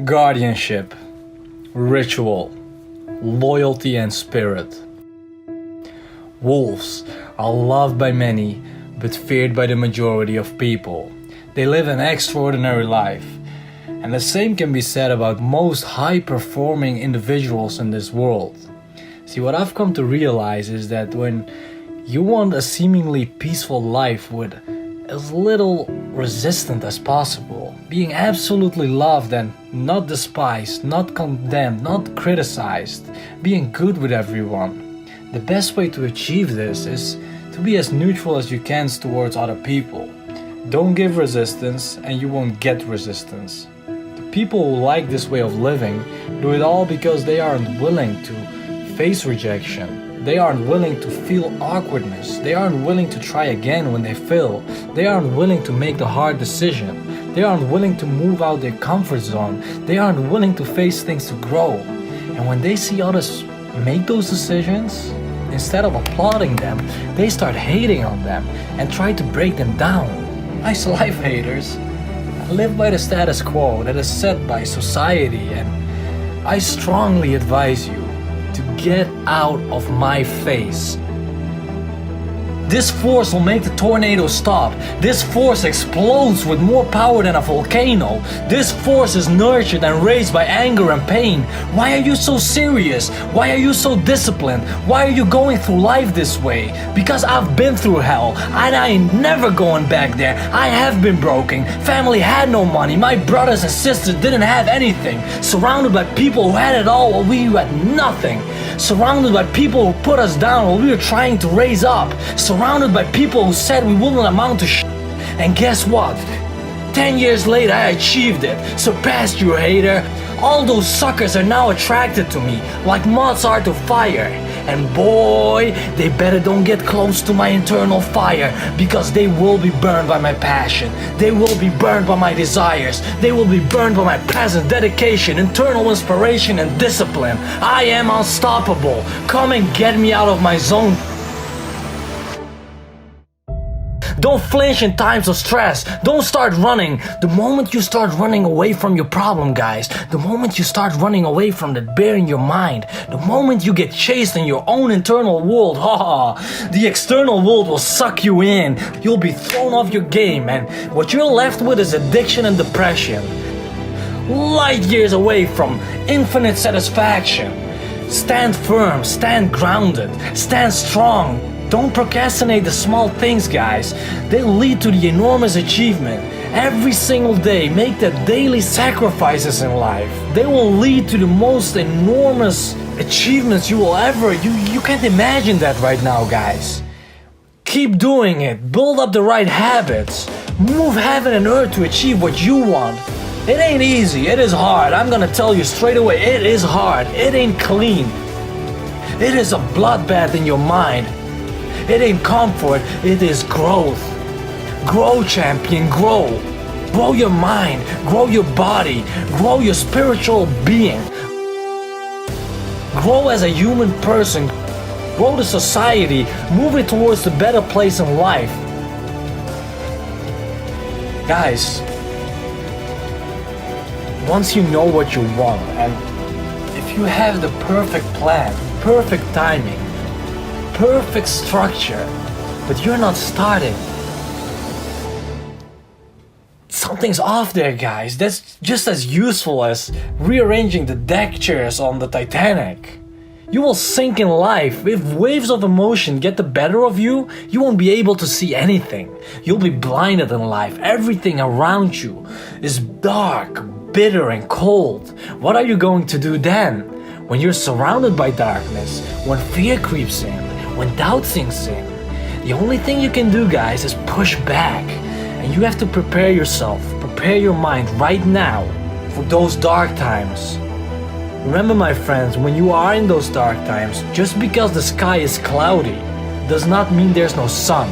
Guardianship, ritual, loyalty and spirit. Wolves are loved by many, but feared by the majority of people. They live an extraordinary life. And the same can be said about most high-performing individuals in this world. See, what I've come to realize is that when you want a seemingly peaceful life with as little resistance as possible, being absolutely loved and not despised, not condemned, not criticized, being good with everyone, the best way to achieve this is to be as neutral as you can towards other people. Don't give resistance and you won't get resistance. The people who like this way of living do it all because they aren't willing to face rejection. They aren't willing to feel awkwardness. They aren't willing to try again when they fail. They aren't willing to make the hard decision. They aren't willing to move out their comfort zone. They aren't willing to face things to grow. And when they see others make those decisions, instead of applauding them, they start hating on them and try to break them down. Nice life, haters. I live by the status quo that is set by society, and I strongly advise you to get out of my face. This force will make the tornado stop. This force explodes with more power than a volcano. This force is nurtured and raised by anger and pain. Why are you so serious? Why are you so disciplined? Why are you going through life this way? Because I've been through hell and I ain't never going back there. I have been broken. Family had no money. My brothers and sisters didn't have anything. Surrounded by people who had it all while we had nothing. Surrounded by people who put us down while we were trying to raise up. Surrounded by people who said we wouldn't amount to shit. And guess what? 10 years later I achieved it. Surpassed you, hater. All those suckers are now attracted to me like moths are to fire. And boy, they better don't get close to my internal fire, because they will be burned by my passion. They will be burned by my desires. They will be burned by my presence, dedication, internal inspiration and discipline. I am unstoppable. Come and get me out of my zone. Don't flinch in times of stress. Don't start running. The moment you start running away from your problem, guys, the moment you start running away from that bear in your mind, the moment you get chased in your own internal world, the external world will suck you in. You'll be thrown off your game, and what you're left with is addiction and depression. Light years away from infinite satisfaction. Stand firm, stand grounded, stand strong. Don't procrastinate the small things, guys. They lead to the enormous achievement. Every single day, make the daily sacrifices in life. They will lead to the most enormous achievements you will ever. You can't imagine that right now, guys. Keep doing it. Build up the right habits. Move heaven and earth to achieve what you want. It ain't easy. It is hard. I'm gonna tell you straight away, it is hard. It ain't clean. It is a bloodbath in your mind. It ain't comfort, it is growth. Grow, champion, grow. Grow your mind, grow your body, grow your spiritual being. Grow as a human person, grow the society, move it towards the better place in life. Guys, once you know what you want, and if you have the perfect plan, perfect timing, perfect structure, but you're not starting, something's off there, guys. That's just as useful as rearranging the deck chairs on the Titanic. You will sink in life. If waves of emotion get the better of you, you won't be able to see anything. You'll be blinded in life. Everything around you is dark, bitter and cold. What are you going to do then? When you're surrounded by darkness, when fear creeps in, when doubt sinks in, the only thing you can do, guys, is push back. And you have to prepare yourself, prepare your mind right now for those dark times. Remember, my friends, when you are in those dark times, just because the sky is cloudy does not mean there's no sun.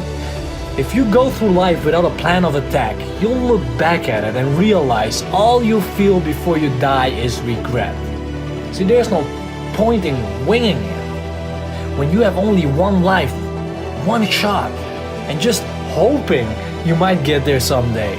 If you go through life without a plan of attack, you'll look back at it and realize all you feel before you die is regret. See, there's no point in winging it. When you have only one life, one shot, and just hoping you might get there someday.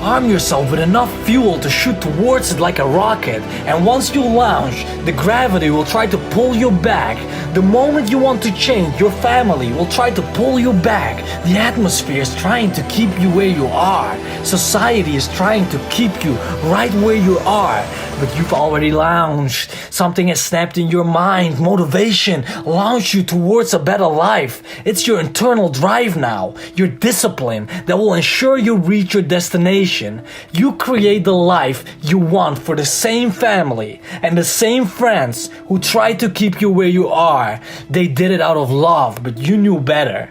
Arm yourself with enough fuel to shoot towards it like a rocket, and once you launch, the gravity will try to pull you back. The moment you want to change, your family will try to pull you back. The atmosphere is trying to keep you where you are. Society is trying to keep you right where you are. But you've already launched. Something has snapped in your mind. Motivation launched you towards a better life. It's your internal drive now, your discipline that will ensure you reach your destination. You create the life you want for the same family and the same friends who try to keep you where you are. They did it out of love, but you knew better.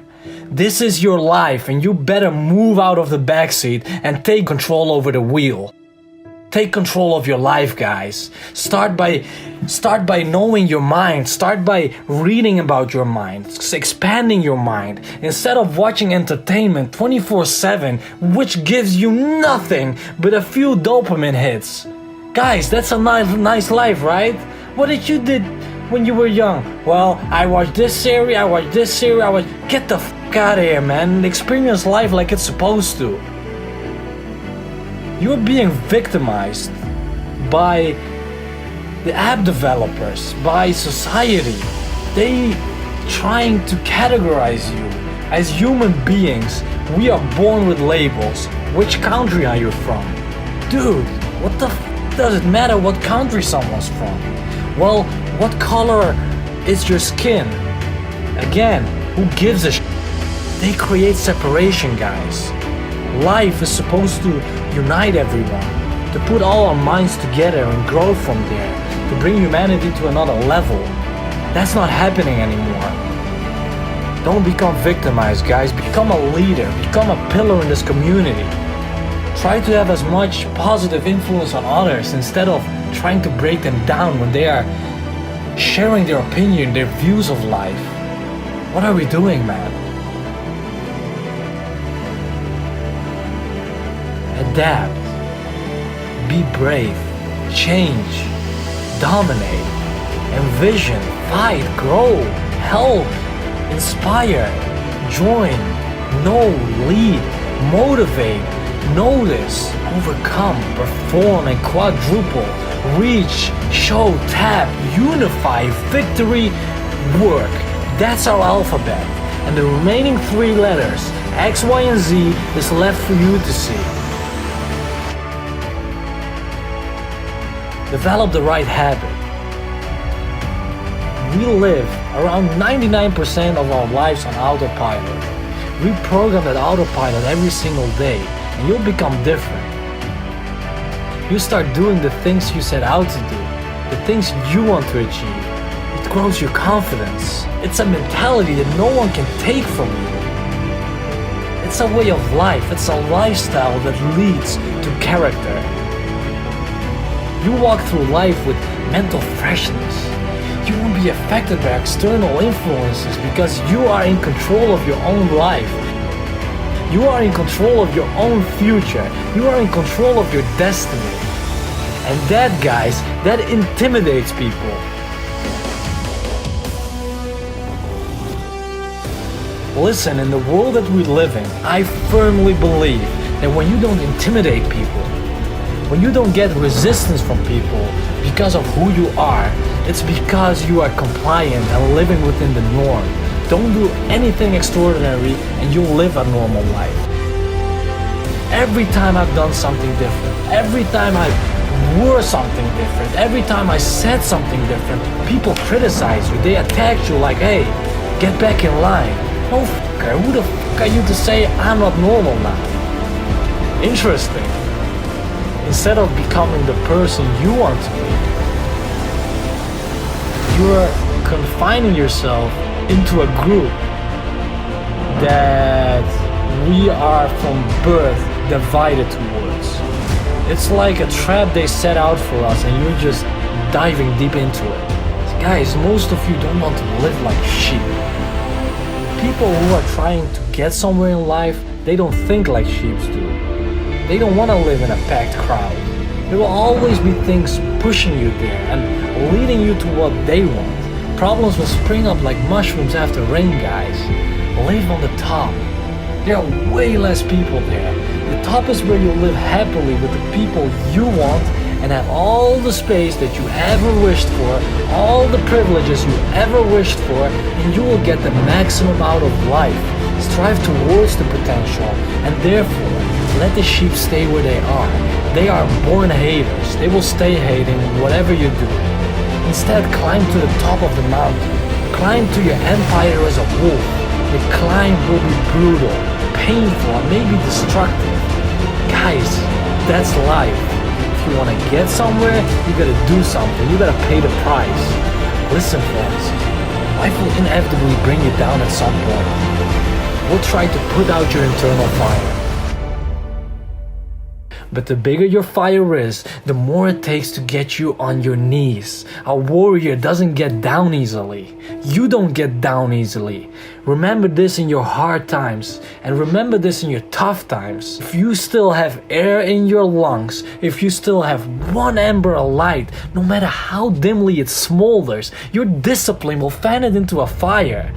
This is your life, and you better move out of the backseat and take control over the wheel. Take control of your life, guys. Start by knowing your mind. Start by reading about your mind, expanding your mind, instead of watching entertainment 24/7, which gives you nothing but a few dopamine hits. Guys, that's a nice life, right? What did you do when you were young? Well, I watched this series, Get the f*** out of here, man. Experience life like it's supposed to. You're being victimized by the app developers, by society. They trying to categorize you. As human beings, we are born with labels. Which country are you from? Dude, what the f*** does it matter what country someone's from? Well, what color is your skin? Again, who gives a sh**? They create separation, guys. Life is supposed to unite everyone, to put all our minds together and grow from there, to bring humanity to another level. That's not happening anymore. Don't become victimized, guys. Become a leader. Become a pillar in this community. Try to have as much positive influence on others instead of trying to break them down when they are sharing their opinion, their views of life. What are we doing, man? Adapt, be brave, change, dominate, envision, fight, grow, help, inspire, join, know, lead, motivate, notice, overcome, perform, and quadruple, reach, show, tap, unify, victory, work. That's our alphabet. And the remaining 3 letters, X, Y, and Z, is left for you to see. Develop the right habit. We live around 99% of our lives on autopilot. We program that autopilot every single day, and you'll become different. You start doing the things you set out to do, the things you want to achieve. It grows your confidence. It's a mentality that no one can take from you. It's a way of life. It's a lifestyle that leads to character. You walk through life with mental freshness. You won't be affected by external influences because you are in control of your own life. You are in control of your own future. You are in control of your destiny. And that, guys, that intimidates people. Listen, in the world that we live in, I firmly believe that when you don't intimidate people, when you don't get resistance from people because of who you are, it's because you are compliant and living within the norm. Don't do anything extraordinary and you'll live a normal life. Every time I've done something different, every time I wore something different, every time I said something different, people criticize you. They attack you like, hey, get back in line. No f***er, who the f*** are you to say I'm not normal now? Interesting. Instead of becoming the person you want to be, you're confining yourself into a group that we are from birth divided towards. It's like a trap they set out for us and you're just diving deep into it. Guys, most of you don't want to live like sheep. People who are trying to get somewhere in life, they don't think like sheep do. They don't want to live in a packed crowd. There will always be things pushing you there and leading you to what they want. Problems will spring up like mushrooms after rain, guys. Live on the top. There are way less people there. The top is where you live happily with the people you want and have all the space that you ever wished for, all the privileges you ever wished for, and you will get the maximum out of life. Strive towards the potential, and therefore, let the sheep stay where they are. They are born haters. They will stay hating whatever you do. Instead, climb to the top of the mountain. Climb to your empire as a wolf. The climb will be brutal, painful, and maybe destructive. Guys, that's life. If you want to get somewhere, you gotta do something. You gotta pay the price. Listen, friends, life will inevitably bring you down at some point. We'll try to put out your internal fire. But the bigger your fire is, the more it takes to get you on your knees. A warrior doesn't get down easily. You don't get down easily. Remember this in your hard times, and remember this in your tough times. If you still have air in your lungs, if you still have one ember of light, no matter how dimly it smolders, your discipline will fan it into a fire.